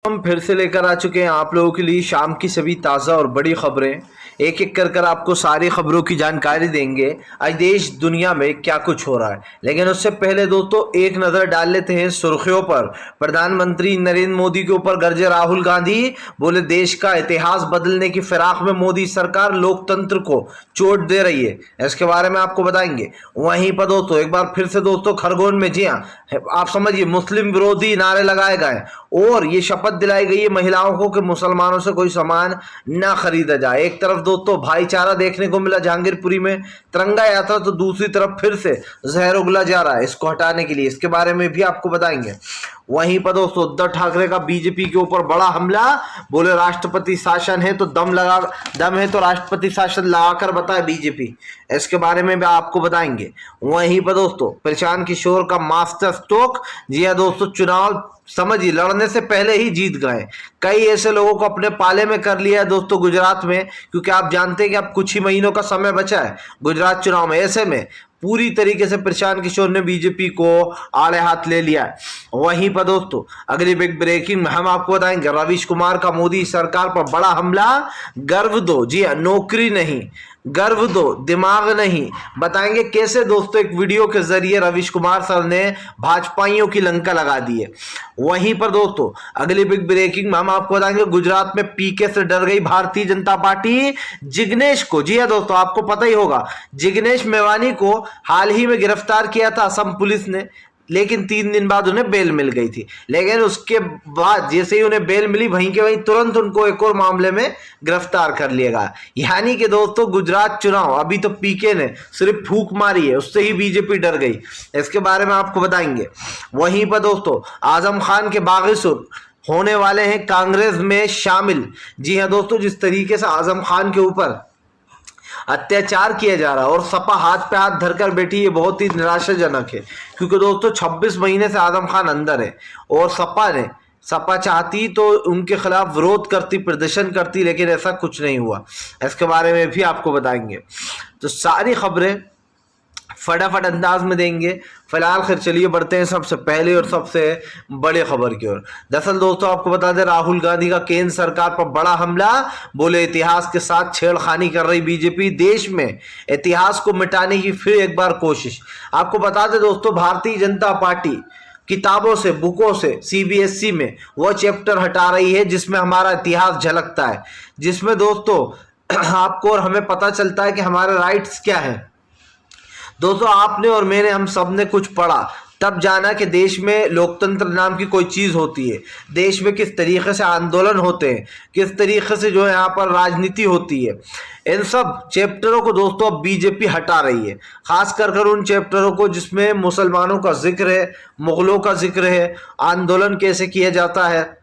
हम फिर से लेकर आ चुके हैं आप लोगों के लिए शाम की सभी ताज़ा और बड़ी खबरें। एक एक कर आपको सारी खबरों की जानकारी देंगे आज देश दुनिया में क्या कुछ हो रहा है। लेकिन उससे पहले दोस्तों एक नज़र डाल लेते हैं सुर्खियों पर। प्रधानमंत्री नरेंद्र मोदी के ऊपर गरजे राहुल गांधी, बोले देश का इतिहास बदलने की फिराक में मोदी सरकार लोकतंत्र को चोट दे रही है। इसके बारे में आपको बताएंगे। वहीं पर दोस्तों एक बार फिर से दोस्तों खरगोन में, जी हाँ आप समझिए, मुस्लिम विरोधी नारे लगाए गए और ये शपथ दिलाई गई है महिलाओं को कि मुसलमानों से कोई सामान ना खरीदा जाए। एक तरफ दोस्तों भाईचारा देखने को मिला जहांगीरपुरी में तिरंगा यात्रा, तो दूसरी तरफ फिर से जहर उगला जा रहा है इसको हटाने के लिए। इसके बारे में भी आपको बताएंगे। वहीं पर दोस्तों उद्धव ठाकरे का बीजेपी के ऊपर बड़ा हमला, बोले राष्ट्रपति शासन है तो दम है तो राष्ट्रपति शासन लगाकर बताए बीजेपी। इसके बारे में भी आपको बताएंगे। वहीं पर दोस्तों प्रशांत किशोर का मास्टर स्ट्रोक, जी हाँ दोस्तों चुनाव समझिए लड़ने से पहले ही जीत गए। कई ऐसे लोगों को अपने पाले में कर लिया है दोस्तों गुजरात में, क्योंकि आप जानते हैं कि अब कुछ ही महीनों का समय बचा है गुजरात चुनाव में। ऐसे में पूरी तरीके से प्रशांत किशोर ने बीजेपी को आड़े हाथ ले लिया है। वहीं पर दोस्तों अगली बिग ब्रेकिंग में हम आपको बताएंगे रवीश कुमार का मोदी सरकार पर बड़ा हमला। गर्व दो, जी हाँ नौकरी नहीं, गर्व दो दिमाग नहीं। बताएंगे कैसे दोस्तों एक वीडियो के जरिए रवीश कुमार सर ने भाजपाइयों की लंका लगा दी है। वहीं पर दोस्तों अगली बिग ब्रेकिंग में हम आपको बताएंगे गुजरात में पीके से डर गई भारतीय जनता पार्टी। जिग्नेश को, जी हाँ दोस्तों आपको पता ही होगा, जिग्नेश मेवानी को हाल ही में गिरफ्तार किया था असम पुलिस ने, लेकिन 3 दिन बाद उन्हें बेल मिल गई थी। लेकिन उसके बाद जैसे ही उन्हें बेल मिली वहीं के वहीं तुरंत उनको एक और मामले में गिरफ्तार कर लिया गया। यानी कि दोस्तों गुजरात चुनाव अभी तो पीके ने सिर्फ फूंक मारी है, उससे ही बीजेपी डर गई। इसके बारे में आपको बताएंगे। वहीं पर दोस्तों आजम खान के बागीसुर होने वाले हैं कांग्रेस में शामिल। जी हाँ दोस्तों जिस तरीके से आजम खान के ऊपर अत्याचार किया जा रहा है और सपा हाथ पे हाथ धरकर बैठी, ये बहुत ही निराशाजनक है। क्योंकि दोस्तों 26 महीने से आजम खान अंदर है और सपा चाहती तो उनके खिलाफ विरोध करती, प्रदर्शन करती, लेकिन ऐसा कुछ नहीं हुआ। इसके बारे में भी आपको बताएंगे। तो सारी खबरें फटाफट अंदाज में देंगे। फिलहाल खैर चलिए बढ़ते हैं सबसे पहले और सबसे बड़े खबर की ओर। दरअसल दोस्तों आपको बता दें राहुल गांधी का केंद्र सरकार पर बड़ा हमला, बोले इतिहास के साथ छेड़खानी कर रही बीजेपी, देश में इतिहास को मिटाने की फिर एक बार कोशिश। आपको बता दें दोस्तों भारतीय जनता पार्टी किताबों से, बुकों से, सीबीएसई में वो चैप्टर हटा रही है जिसमें हमारा इतिहास झलकता है, जिसमें दोस्तों आपको और हमें पता चलता है कि हमारे राइट्स क्या है। दोस्तों आपने और मैंने, हम सब ने कुछ पढ़ा, तब जाना कि देश में लोकतंत्र नाम की कोई चीज़ होती है, देश में किस तरीके से आंदोलन होते हैं, किस तरीके से जो है यहाँ पर राजनीति होती है। इन सब चैप्टरों को दोस्तों अब बीजेपी हटा रही है, खास कर उन चैप्टरों को जिसमें मुसलमानों का जिक्र है, मुगलों का जिक्र है, आंदोलन कैसे किया जाता है,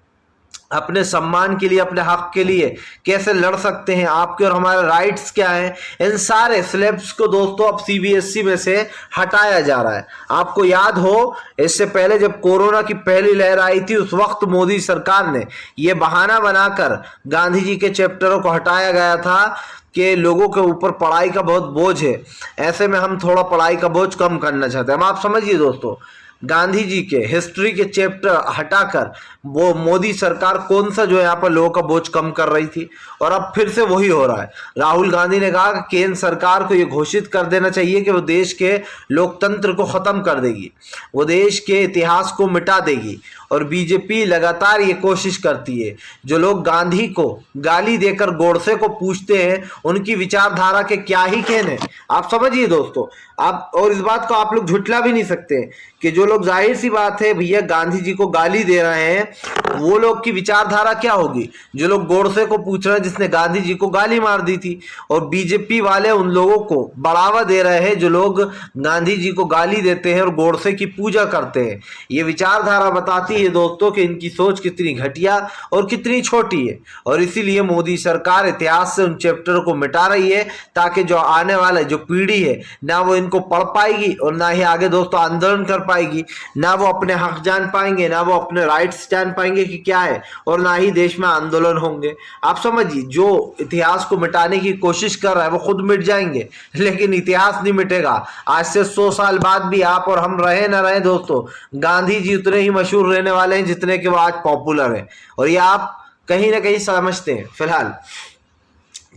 अपने सम्मान के लिए, अपने हक के लिए कैसे लड़ सकते हैं, आपके और हमारे राइट्स क्या हैं, इन सारे सिलेबस को दोस्तों अब सीबीएसई में से हटाया जा रहा है। आपको याद हो इससे पहले जब कोरोना की पहली लहर आई थी, उस वक्त मोदी सरकार ने यह बहाना बनाकर गांधी जी के चैप्टरों को हटाया गया था कि लोगों के ऊपर पढ़ाई का बहुत बोझ है, ऐसे में हम थोड़ा पढ़ाई का बोझ कम करना चाहते हैं। अब आप समझिए दोस्तों गांधी जी के हिस्ट्री के चैप्टर हटाकर वो मोदी सरकार कौन सा जो है यहाँ पर लोगों का बोझ कम कर रही थी, और अब फिर से वही हो रहा है। राहुल गांधी ने कहा कि केंद्र सरकार को ये घोषित कर देना चाहिए कि वो देश के लोकतंत्र को खत्म कर देगी, वो देश के इतिहास को मिटा देगी। और बीजेपी लगातार ये कोशिश करती है। जो लोग गांधी को गाली देकर गोडसे को पूछते हैं, उनकी विचारधारा के क्या ही कहने, आप समझिए दोस्तों। आप और इस बात को आप लोग झुटला भी नहीं सकते कि जो लोग, जाहिर सी बात है भैया, गांधी जी को गाली दे रहे हैं, वो लोग की विचारधारा क्या होगी। जो लोग गोडसे को पूछ रहे हैं जिसने गांधी जी को गाली मार दी थी, और बीजेपी वाले उन लोगों को बढ़ावा दे रहे हैं जो लोग गांधी जी को गाली देते हैं और गोडसे की पूजा करते हैं। ये विचारधारा बताती है दोस्तों कि इनकी सोच कितनी घटिया और कितनी छोटी है। और इसीलिए मोदी सरकार इतिहास से उन चैप्टरों को मिटा रही है, ताकि जो आने वाला जो पीढ़ी है ना वो इनको पढ़ पाएगी और ना ही आगे दोस्तों आंदोलन कर पाएगी, ना वो अपने हक जान पाएंगे, ना वो अपने राइट्स जान जान पाएंगे कि क्या है, और ना ही देश में आंदोलन होंगे। आप समझिए, जो इतिहास को मिटाने की कोशिश कर रहा है वो खुद मिट जाएंगे, लेकिन इतिहास नहीं मिटेगा। आज से 100 साल बाद भी आप और हम रहे ना रहे दोस्तों, गांधी जी उतने ही मशहूर रहने वाले हैं जितने कि वो आज पॉपुलर हैं, और ये आप कहीं ना कहीं समझते हैं। फिलहाल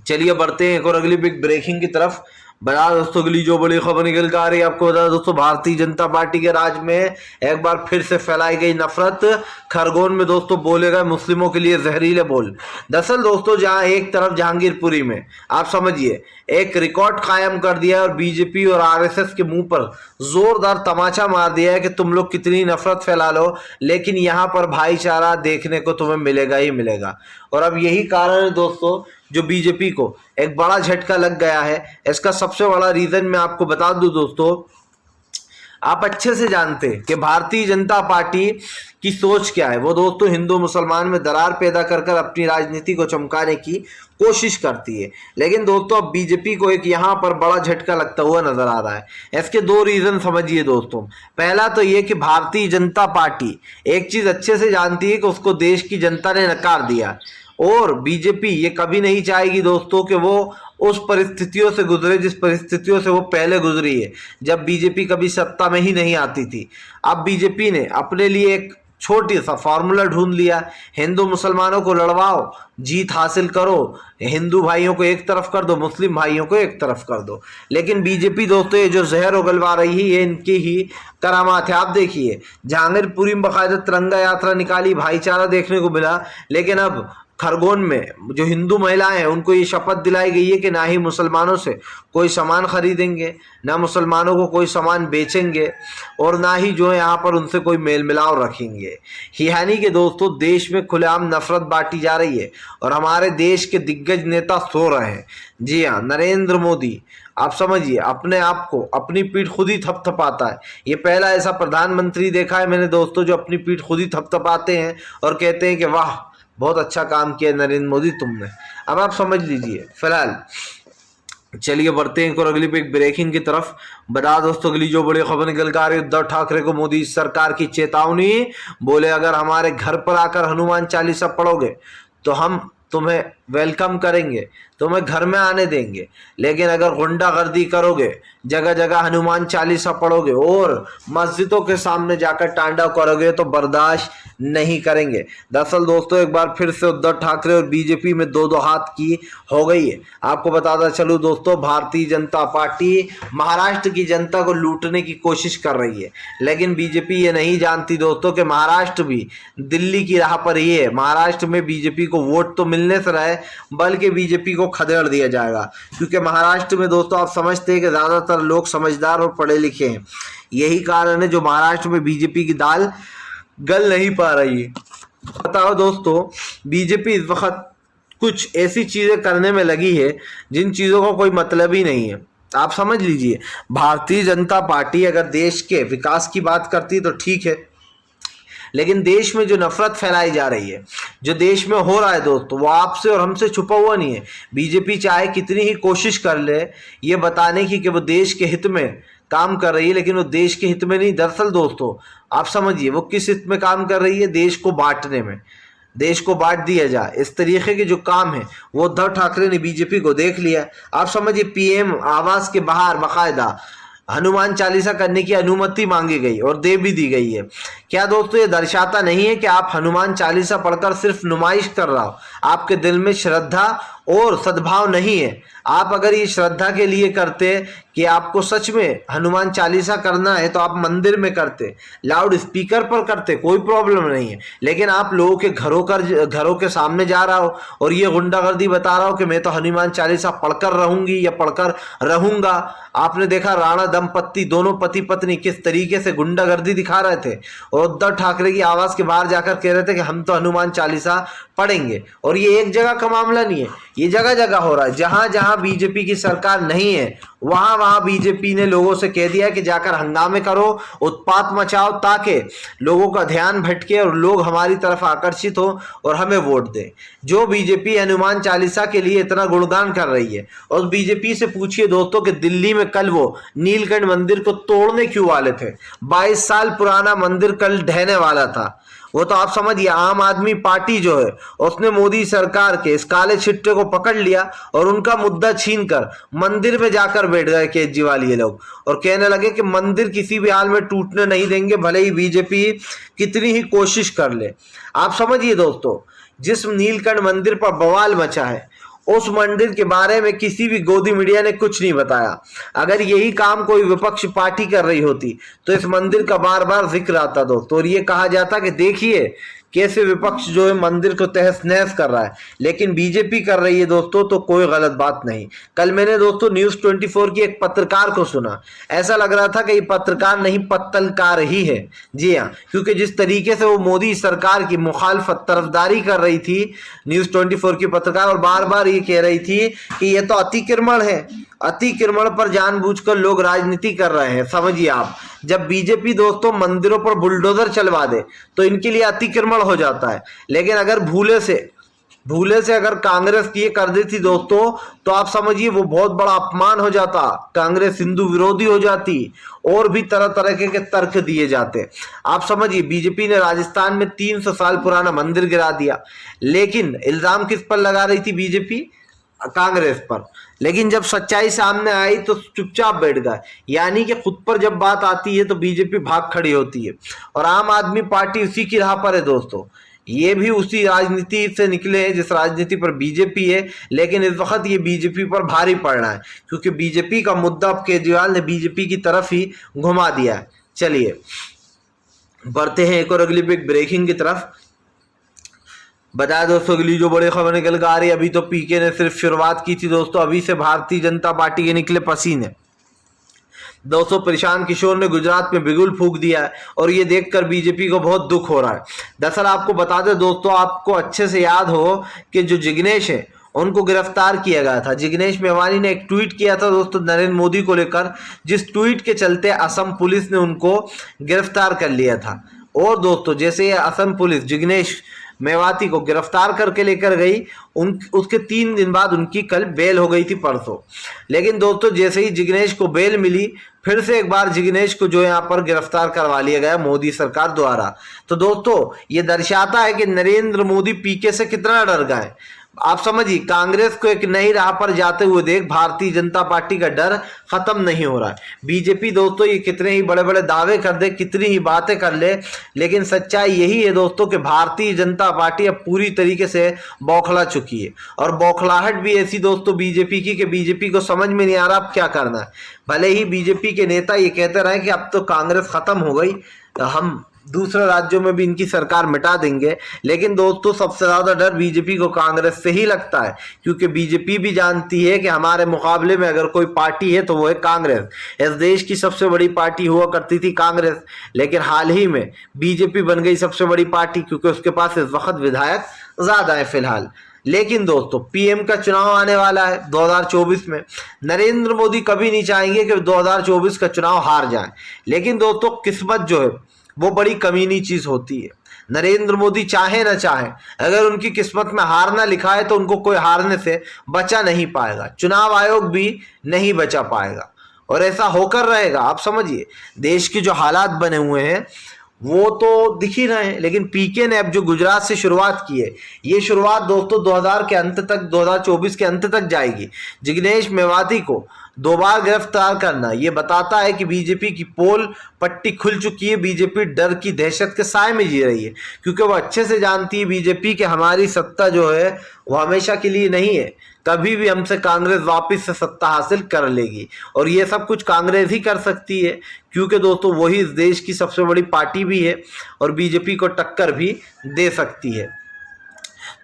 चलिए बढ़ते हैं एक और अगली बिग ब्रेकिंग की तरफ। बता दोस्तों, अगली जो बड़ी खबर निकल कर आ रही है आपको बता दोस्तों, भारतीय जनता पार्टी के राज में एक बार फिर से फैलाई गई नफरत। खरगोन में दोस्तों बोले गए मुस्लिमों के लिए जहरीले बोल। दरअसल दोस्तों, जहां एक तरफ जहांगीरपुरी में आप समझिए एक रिकॉर्ड कायम कर दिया और बीजेपी और आरएसएस के मुंह पर जोरदार तमाचा मार दिया है कि तुम लोग कितनी नफरत फैला लो, लेकिन यहां पर भाईचारा देखने को तुम्हें मिलेगा ही मिलेगा। और अब यही कारण है दोस्तों जो बीजेपी को एक बड़ा झटका लग गया है। इसका सबसे बड़ा रीजन मैं आपको बता दूं दोस्तों, आप अच्छे से जानते हैं कि भारतीय जनता पार्टी की सोच क्या है। वो दोस्तों हिंदू मुसलमान में दरार पैदा कर कर अपनी राजनीति को चमकाने की कोशिश करती है। लेकिन दोस्तों अब बीजेपी को एक यहाँ पर बड़ा झटका लगता हुआ नजर आ रहा है। इसके दो रीजन समझिए दोस्तों। पहला तो ये कि भारतीय जनता पार्टी एक चीज अच्छे से जानती है कि उसको देश की जनता ने नकार दिया, और बीजेपी ये कभी नहीं चाहेगी दोस्तों कि वो उस परिस्थितियों से गुजरे जिस परिस्थितियों से वो पहले गुजरी है, जब बीजेपी कभी सत्ता में ही नहीं आती थी। अब बीजेपी ने अपने लिए एक छोटी सा फॉर्मूला ढूंढ लिया, हिंदू मुसलमानों को लड़वाओ, जीत हासिल करो, हिंदू भाइयों को एक तरफ कर दो, मुस्लिम भाइयों को एक तरफ कर दो। लेकिन बीजेपी दोस्तों ये जो जहर उगलवा रही है ये इनकी ही करामात है। आप देखिए, जहांगीरपुरी में बाकायदा तिरंगा यात्रा निकाली, भाईचारा देखने को मिला, लेकिन अब खरगोन में जो हिंदू महिलाएं हैं उनको ये शपथ दिलाई गई है कि ना ही मुसलमानों से कोई सामान खरीदेंगे, ना मुसलमानों को कोई सामान बेचेंगे, और ना ही जो है यहाँ पर उनसे कोई मेल मिलाव रखेंगे। यानी कि दोस्तों देश में खुलेआम नफरत बांटी जा रही है और हमारे देश के दिग्गज नेता सो रहे हैं। जी हाँ, नरेंद्र मोदी आप समझिए अपने आप को अपनी पीठ खुद ही थपथपाता है। ये पहला ऐसा प्रधानमंत्री देखा है मैंने दोस्तों जो अपनी पीठ खुद ही थपथपाते हैं और कहते हैं कि वाह बहुत अच्छा काम किया नरेंद्र मोदी तुमने। अब आप समझ लीजिए। फिलहाल चलिए बढ़ते हैं और अगली पे एक ब्रेकिंग की तरफ। बता दोस्तों, अगली जो बड़ी खबर निकल कर आ रही है, उद्धव ठाकरे को मोदी सरकार की चेतावनी। बोले अगर हमारे घर पर आकर हनुमान चालीसा पढ़ोगे तो हम तुम्हें वेलकम करेंगे, तुम्हें घर में आने देंगे, लेकिन अगर गुंडागर्दी करोगे, जगह जगह हनुमान चालीसा पढ़ोगे और मस्जिदों के सामने जाकर तांडव करोगे तो बर्दाश्त नहीं करेंगे। दरअसल दोस्तों एक बार फिर से उद्धव ठाकरे और बीजेपी में दो दो हाथ की हो गई है। आपको बताता चलूं दोस्तों, भारतीय जनता पार्टी महाराष्ट्र की जनता को लूटने की कोशिश कर रही है, लेकिन बीजेपी ये नहीं जानती दोस्तों कि महाराष्ट्र भी दिल्ली की राह पर ही है। महाराष्ट्र में बीजेपी को वोट तो मिलने से रहे, बल्कि बीजेपी को खदेड़ दिया जाएगा, क्योंकि महाराष्ट्र में दोस्तों आप समझते हैं कि ज्यादातर लोग समझदार और पढ़े लिखे हैं। यही कारण है जो महाराष्ट्र में बीजेपी की दाल गल नहीं पा रही है। बताओ दोस्तों, बीजेपी इस वक्त कुछ ऐसी चीजें करने में लगी है जिन चीजों का कोई मतलब ही नहीं है। आप समझ लीजिए, भारतीय जनता पार्टी अगर देश के विकास की बात करती है तो ठीक है, लेकिन देश में जो नफरत फैलाई जा रही है, जो देश में हो रहा है दोस्तों, वो आपसे और हमसे छुपा हुआ नहीं है। बीजेपी चाहे कितनी ही कोशिश कर ले ये बताने की कि वो देश के हित में काम कर रही है, लेकिन वो देश के हित में नहीं। दरअसल दोस्तों आप समझिए वो किस हित में काम कर रही है, देश को बांटने में। देश को बांट दिया जाए इस तरीके के जो काम है वो उद्धव ठाकरे ने बीजेपी को देख लिया। आप समझिए पीएम आवास के बाहर बाकायदा हनुमान चालीसा करने की अनुमति मांगी गई और दे भी दी गई है। क्या दोस्तों ये दर्शाता नहीं है कि आप हनुमान चालीसा पढ़कर सिर्फ नुमाइश कर रहा हो, आपके दिल में श्रद्धा और सद्भाव नहीं है? आप अगर ये श्रद्धा के लिए करते कि आपको सच में हनुमान चालीसा करना है तो आप मंदिर में करते, लाउड स्पीकर पर करते, कोई प्रॉब्लम नहीं है। लेकिन आप लोगों के घरों के सामने जा रहा हो और ये गुंडागर्दी बता रहा हो कि मैं तो हनुमान चालीसा पढ़कर रहूंगी या पढ़कर रहूंगा। आपने देखा राणा दंपत्ति दोनों पति पत्नी किस तरीके से गुंडागर्दी दिखा रहे थे और उद्धव ठाकरे की आवाज के बाहर जाकर कह रहे थे कि हम तो हनुमान चालीसा पढ़ेंगे। और ये एक जगह का मामला नहीं है, ये जगह जगह हो रहा है। जहां जहां बीजेपी की सरकार नहीं है वहां वहां बीजेपी ने लोगों से कह दिया कि जाकर हंगामे करो, उत्पात मचाओ, ताकि लोगों का ध्यान भटके और लोग हमारी तरफ आकर्षित हो और हमें वोट दें। जो बीजेपी हनुमान चालीसा के लिए इतना गुणगान कर रही है, और बीजेपी से पूछिए दोस्तों कि दिल्ली में कल वो नीलकंठ मंदिर को तोड़ने क्यों वाले थे? 22 साल पुराना मंदिर कल ढहने वाला था वो तो आप समझिए आम आदमी पार्टी जो है उसने मोदी सरकार के इस काले छिट्टे को पकड़ लिया और उनका मुद्दा छीन कर मंदिर में जाकर बैठ गए केजरीवाल ये लोग, और कहने लगे कि मंदिर किसी भी हाल में टूटने नहीं देंगे, भले ही बीजेपी कितनी ही कोशिश कर ले। आप समझिए दोस्तों, जिस नीलकंठ मंदिर पर बवाल मचा है उस मंदिर के बारे में किसी भी गोदी मीडिया ने कुछ नहीं बताया। अगर यही काम कोई विपक्ष पार्टी कर रही होती तो इस मंदिर का बार बार जिक्र आता दोस्तों, और ये कहा जाता कि देखिए कैसे विपक्ष जो है मंदिर को तहस नहस कर रहा है, लेकिन बीजेपी कर रही है दोस्तों, तो कोई गलत बात नहीं। कल मैंने दोस्तों न्यूज़ 24 की एक पत्रकार को सुना, ऐसा लग रहा था कि ये पत्रकार नहीं पत्तलकार ही है। जी हाँ, क्योंकि जिस तरीके से वो मोदी सरकार की मुखालफत तरफदारी कर रही थी न्यूज़ 24 की पत्रकार, और बार बार ये कह रही थी कि ये तो अतिक्रमण है, अतिक्रमण पर जानबूझकर लोग राजनीति कर रहे हैं। समझिए आप, जब बीजेपी दोस्तों मंदिरों पर बुलडोजर चलवा दे तो इनके लिए अतिक्रमण हो जाता है, लेकिन अगर भूले से अगर कांग्रेस ये कर देती दोस्तों तो आप समझिए वो बहुत बड़ा अपमान हो जाता, कांग्रेस हिंदू विरोधी हो जाती, और भी तरह तरह के तर्क दिए जाते। आप समझिए बीजेपी ने राजस्थान में 300 साल पुराना मंदिर गिरा दिया, लेकिन इल्जाम किस पर लगा रही थी बीजेपी? कांग्रेस पर। लेकिन जब सच्चाई सामने आई तो चुपचाप बैठ गए, यानी कि खुद पर जब बात आती है तो बीजेपी भाग खड़ी होती है, और आम आदमी पार्टी उसी की राह पर है दोस्तों। ये भी उसी राजनीति से निकले हैं जिस राजनीति पर बीजेपी है, लेकिन इस वक्त ये बीजेपी पर भारी पड़ रहा है, क्योंकि बीजेपी का मुद्दा अब केजरीवाल ने बीजेपी की तरफ ही घुमा दिया है। चलिए बढ़ते हैं एक और अगली बिग ब्रेकिंग की तरफ। बताया दोस्तों अगली जो बड़ी खबर निकल कर आ रही है, अभी तो पीके ने सिर्फ शुरुआत की थी दोस्तों, अभी से भारतीय जनता पार्टी के निकले पसीने। दोस्तों प्रशांत किशोर ने गुजरात में बिगुल फूंक दिया है, और ये देखकर बीजेपी को बहुत दुख हो रहा है। दरअसल आपको बता दें दोस्तों, आपको अच्छे से याद हो कि जो जिग्नेश है उनको गिरफ्तार किया गया था। जिग्नेश मेवानी ने एक ट्वीट किया था दोस्तों नरेंद्र मोदी को लेकर, जिस ट्वीट के चलते असम पुलिस ने उनको गिरफ्तार कर लिया था। और दोस्तों जैसे असम पुलिस जिग्नेश मेवाती को गिरफ्तार करके लेकर गई, उसके 3 दिन बाद उनकी कल बेल हो गई थी परसों। लेकिन दोस्तों जैसे ही जिग्नेश को बेल मिली, फिर से एक बार जिग्नेश को जो यहाँ पर गिरफ्तार करवा लिया गया मोदी सरकार द्वारा। तो दोस्तों ये दर्शाता है कि नरेंद्र मोदी पीके से कितना डर गए। आप समझिए कांग्रेस को एक नई राह पर जाते हुए देख भारतीय जनता पार्टी का डर खत्म नहीं हो रहा है। बीजेपी दोस्तों ये कितने ही बड़े बड़े दावे कर दे, कितनी ही बातें कर ले, लेकिन सच्चाई यही है दोस्तों कि भारतीय जनता पार्टी अब पूरी तरीके से बौखला चुकी है, और बौखलाहट भी ऐसी दोस्तों बीजेपी की कि बीजेपी को समझ में नहीं आ रहा अब क्या करना है। भले ही बीजेपी के नेता ये कहते रहे कि अब तो कांग्रेस खत्म हो गई, हम दूसरे राज्यों में भी इनकी सरकार मिटा देंगे, लेकिन दोस्तों सबसे ज्यादा डर बीजेपी को कांग्रेस से ही लगता है, क्योंकि बीजेपी भी जानती है कि हमारे मुकाबले में अगर कोई पार्टी है तो वो है कांग्रेस। इस देश की सबसे बड़ी पार्टी हुआ करती थी कांग्रेस, लेकिन हाल ही में बीजेपी बन गई सबसे बड़ी पार्टी, क्योंकि उसके पास इस वक्त विधायक ज्यादा है फिलहाल। लेकिन दोस्तों पीएम का चुनाव आने वाला है 2024 में। नरेंद्र मोदी कभी नहीं चाहेंगे कि 2024 का चुनाव हार जाए, लेकिन दोस्तों किस्मत जो है वो बड़ी कमीनी चीज होती है। नरेंद्र मोदी चाहे ना चाहे, अगर उनकी किस्मत में हारना लिखा है तो उनको कोई हारने से बचा नहीं पाएगा, चुनाव आयोग भी नहीं बचा पाएगा, और ऐसा होकर रहेगा। आप समझिए देश के जो हालात बने हुए हैं वो तो दिख ही रहे हैं, लेकिन पीके ने अब जो गुजरात से शुरुआत की है, ये शुरुआत दोस्तों 2000 के अंत तक 2024 के अंत तक जाएगी। जिग्नेश मेवाती को 2 बार गिरफ्तार करना ये बताता है कि बीजेपी की पोल पट्टी खुल चुकी है। बीजेपी डर की दहशत के साए में जी रही है, क्योंकि वो अच्छे से जानती है बीजेपी कि हमारी सत्ता जो है वो हमेशा के लिए नहीं है, कभी भी हमसे कांग्रेस वापस से सत्ता हासिल कर लेगी, और ये सब कुछ कांग्रेस ही कर सकती है, क्योंकि दोस्तों वही इस देश की सबसे बड़ी पार्टी भी है और बीजेपी को टक्कर भी दे सकती है।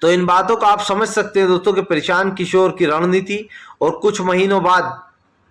तो इन बातों को आप समझ सकते हैं दोस्तों कि प्रशांत किशोर की रणनीति और कुछ महीनों बाद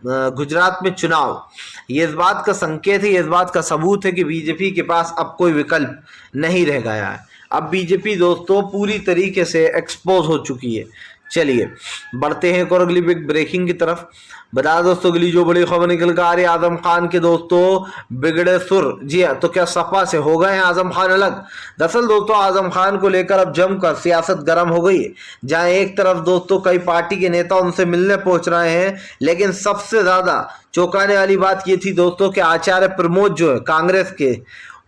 गुजरात में चुनाव, ये इस बात का संकेत है, ये इस बात का सबूत है कि बीजेपी के पास अब कोई विकल्प नहीं रह गया है। अब बीजेपी दोस्तों पूरी तरीके से एक्सपोज हो चुकी है। चलिए बढ़ते हैं एक और अगली बिग ब्रेकिंग की तरफ। बता दोस्तों अगली जो बड़ी खबर निकल कर आ रही है, आजम खान के दोस्तों बिगड़े सुर। जी हाँ, तो क्या सपा से हो गए हैं आजम खान अलग? दरअसल दोस्तों आजम खान को लेकर अब जमकर सियासत गर्म हो गई है, जहां एक तरफ दोस्तों कई पार्टी के नेता उनसे मिलने पहुंच रहे हैं, लेकिन सबसे ज्यादा चौंकाने वाली बात ये थी दोस्तों कि आचार्य प्रमोद जो है कांग्रेस के,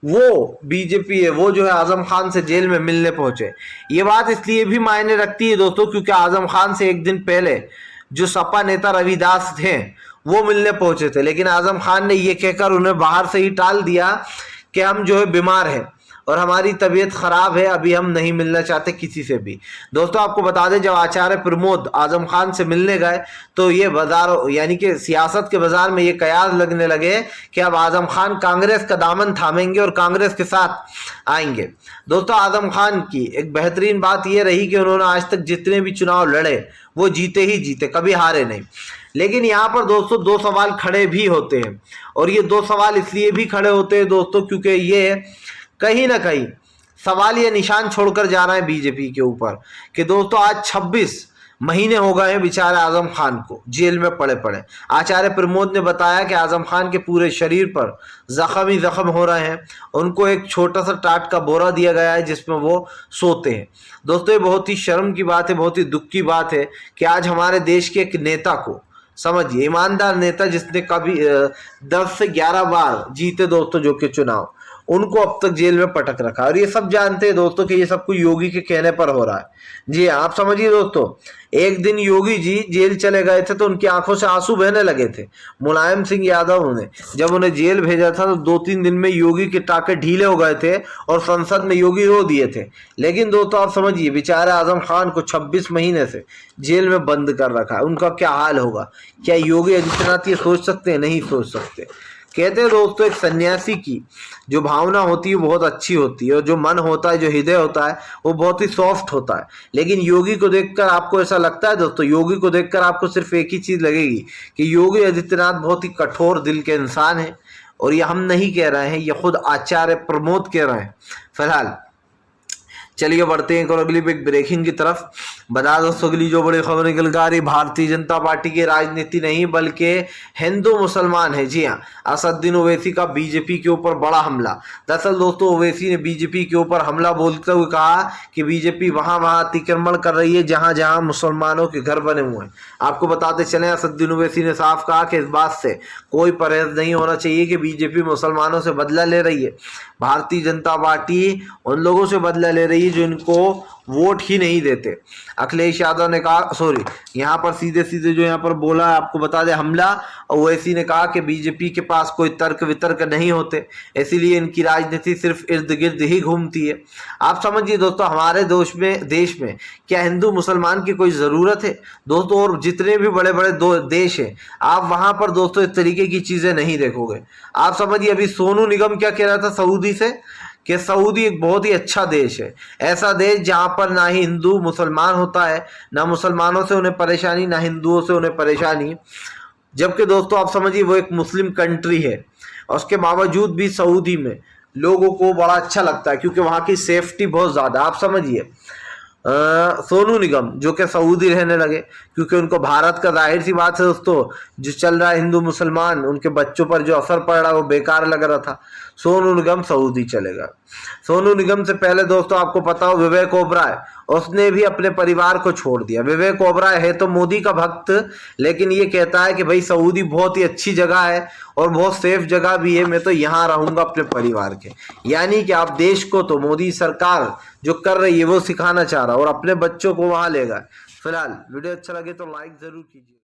वो बीजेपी है, वो जो है आजम खान से जेल में मिलने पहुंचे। ये बात इसलिए भी मायने रखती है दोस्तों क्योंकि आजम खान से एक दिन पहले जो सपा नेता रविदास थे वो मिलने पहुंचे थे, लेकिन आजम खान ने ये कहकर उन्हें बाहर से ही टाल दिया कि हम जो है बीमार हैं और हमारी तबीयत खराब है, अभी हम नहीं मिलना चाहते किसी से भी। दोस्तों आपको बता दें, जब आचार्य प्रमोद आजम खान से मिलने गए तो ये बाजार यानी कि सियासत के बाजार में ये कयास लगने लगे कि अब आजम खान कांग्रेस का दामन थामेंगे और कांग्रेस के साथ आएंगे। दोस्तों आजम खान की एक बेहतरीन बात यह रही कि उन्होंने आज तक जितने भी चुनाव लड़े वो जीते ही जीते, कभी हारे नहीं। लेकिन यहाँ पर दोस्तों दो सवाल खड़े भी होते हैं, और ये दो सवाल इसलिए भी खड़े होते हैं दोस्तों क्योंकि ये कहीं ना कहीं सवाल ये निशान छोड़कर जा रहा है बीजेपी के ऊपर कि दोस्तों आज 26 महीने हो गए हैं बेचारे आजम खान को जेल में पड़े पड़े। आचार्य प्रमोद ने बताया कि आजम खान के पूरे शरीर पर जख्म ही जख्म हो रहे हैं। उनको एक छोटा सा टाट का बोरा दिया गया है जिसमें वो सोते हैं। दोस्तों ये बहुत ही शर्म की बात है, बहुत ही दुख की बात है कि आज हमारे देश के एक नेता को, समझिए ईमानदार नेता जिसने कभी 10 से 11 बार जीते दोस्तों जो कि चुनाव, उनको अब तक जेल में पटक रखा। और ये सब जानते हैं दोस्तों कि ये सब कुछ योगी के कहने पर हो रहा है। जी आप समझिए दोस्तों, एक दिन योगी जी जेल चले गए थे तो उनकी आंखों से आंसू बहने लगे थे। मुलायम सिंह यादव ने जब उन्हें जेल भेजा था तो 2-3 दिन में योगी के टाके ढीले हो गए थे और संसद में योगी रो दिए थे। लेकिन दोस्तों आप समझिए बेचारे आजम खान को 26 महीने से जेल में बंद कर रखा है। उनका क्या हाल होगा? क्या योगी आदित्यनाथ ये सोच सकते हैं? नहीं सोच सकते। कहते हैं दोस्तों एक सन्यासी की जो भावना होती है बहुत अच्छी होती है, और जो मन होता है, जो हृदय होता है, वो बहुत ही सॉफ्ट होता है। लेकिन योगी को देखकर आपको ऐसा लगता है दोस्तों, योगी को देखकर आपको सिर्फ एक ही चीज लगेगी कि योगी आदित्यनाथ बहुत ही कठोर दिल के इंसान है। और ये हम नहीं कह रहे हैं, ये खुद आचार्य प्रमोद कह रहे हैं। फिलहाल चलिए बढ़ते हैं और अगली एक ब्रेकिंग की तरफ। बता दोस्तों अगली जो बड़ी खबर निकल कर आ रही, भारतीय जनता पार्टी की राजनीति नहीं बल्कि हिंदू मुसलमान है। जी हाँ, असदुद्दीन ओवैसी का बीजेपी के ऊपर बड़ा हमला। दरअसल दोस्तों ओवैसी ने बीजेपी के ऊपर हमला बोलते हुए कहा कि बीजेपी वहां अतिक्रमण कर रही है जहां जहां मुसलमानों के घर बने हुए हैं। आपको बताते चले असदुद्दीन ओवैसी ने साफ कहा कि इस बात से कोई परहेज नहीं होना चाहिए कि बीजेपी मुसलमानों से बदला ले रही है। भारतीय जनता पार्टी उन लोगों से बदला ले रही है जो इनको वोट ही नहीं देते। अखिलेश यादव ने कहा, सॉरी यहाँ पर सीधे सीधे जो यहाँ पर बोला आपको बता दे हमला, ओवैसी ने कहा कि बीजेपी के पास कोई तर्क वितर्क नहीं होते, इसीलिए इनकी राजनीति सिर्फ इर्द गिर्द ही घूमती है। आप समझिए दोस्तों हमारे देश में क्या हिंदू मुसलमान की कोई ज़रूरत है दोस्तों? और जितने भी बड़े बड़े देश हैं आप वहाँ पर दोस्तों इस तरीके की चीज़ें नहीं देखोगे। आप समझिए अभी सोनू निगम क्या कह रहा था सऊदी से कि सऊदी एक बहुत ही अच्छा देश है, ऐसा देश जहाँ पर ना ही हिंदू मुसलमान होता है, ना मुसलमानों से उन्हें परेशानी, ना हिंदुओं से उन्हें परेशानी। जबकि दोस्तों आप समझिए वो एक मुस्लिम कंट्री है और उसके बावजूद भी सऊदी में लोगों को बड़ा अच्छा लगता है क्योंकि वहाँ की सेफ्टी बहुत ज़्यादा। आप समझिए सोनू निगम जो कि सऊदी रहने लगे क्योंकि उनको भारत का, जाहिर सी बात है दोस्तों, जो चल रहा है हिंदू मुसलमान उनके बच्चों पर जो असर पड़ रहा है वो बेकार लग रहा था। सोनू निगम सऊदी चलेगा। सोनू निगम से पहले दोस्तों आपको पता हो विवेक ओबराय, उसने भी अपने परिवार को छोड़ दिया। विवेक ओबराय है तो मोदी का भक्त, लेकिन ये कहता है कि भाई सऊदी बहुत ही अच्छी जगह है और बहुत सेफ जगह भी है, मैं तो यहाँ रहूंगा अपने परिवार के। यानी कि आप देश को तो मोदी सरकार जो कर रही है वो सिखाना चाह रहा है और अपने बच्चों को वहां लेगा। फिलहाल वीडियो अच्छा लगे तो लाइक जरूर कीजिए।